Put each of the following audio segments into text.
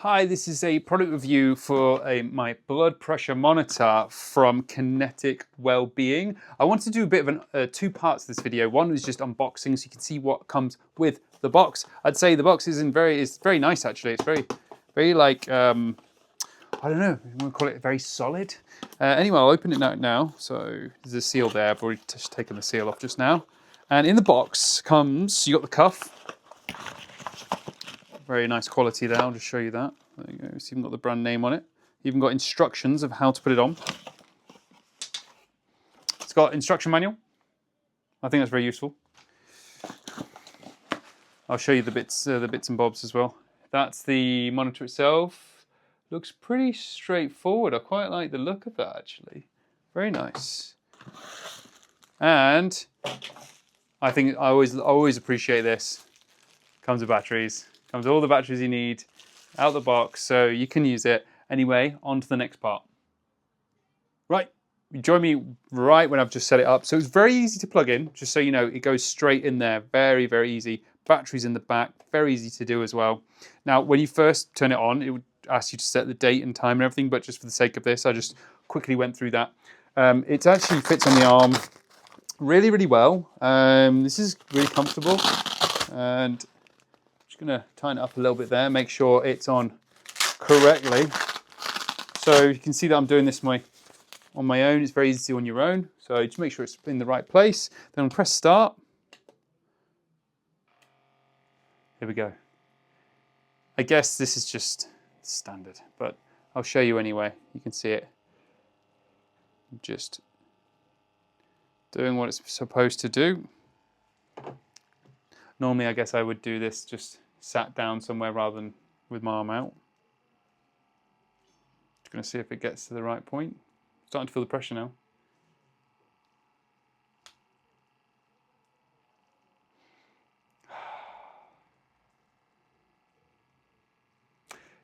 Hi, this is a product review for my blood pressure monitor from Kinetic Well-Being. I wanted to do a bit of two parts to this video. One was just unboxing so you can see what comes with the box. I'd say the box is very nice actually. It's very like, I don't know, you want to call it very solid. Anyway, I'll open it now. So there's a seal there. I've already just taken the seal off just now. And in the box comes, you got the cuff. Very nice quality there, I'll just show you that. There you go, it's even got the brand name on it. Even got instructions of how to put it on. It's got instruction manual. I think that's very useful. I'll show you the bits and bobs as well. That's the monitor itself. Looks pretty straightforward. I quite like the look of that actually. Very nice. And I think I always appreciate this. Comes with batteries. Comes with all the batteries you need out the box, so you can use it. Anyway, on to the next part. Right, you join me right when I've just set it up. So it's very easy to plug in, just so you know, it goes straight in there. Very, very easy. Batteries in the back, very easy to do as well. Now, when you first turn it on, it would ask you to set the date and time and everything, but just for the sake of this, I just quickly went through that. It actually fits on the arm really, really well. This is really comfortable, and just going to tighten it up a little bit there, make sure it's on correctly. So you can see that I'm doing this on my own. It's very easy to do on your own. So just make sure it's in the right place. Then I'll press start. Here we go. I guess this is just standard, but I'll show you anyway. You can see it. Just doing what it's supposed to do. Normally, I guess I would do this just sat down somewhere rather than with my arm out. Just going to see if it gets to the right point. Starting to feel the pressure now.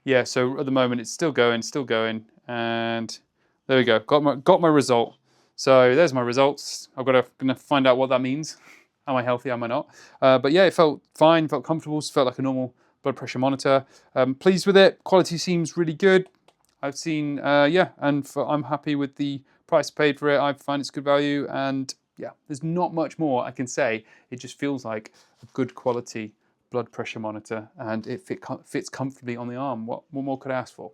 Yeah, so at the moment it's still going, and there we go. Got my result. So there's my results. Gonna find out what that means. Am I healthy? Am I not? But yeah, it felt fine, felt comfortable, felt like a normal blood pressure monitor. Pleased with it. Quality seems really good. I've seen, I'm happy with the price paid for it. I find it's good value, and yeah, there's not much more I can say. It just feels like a good quality blood pressure monitor, and it fits comfortably on the arm. What more could I ask for?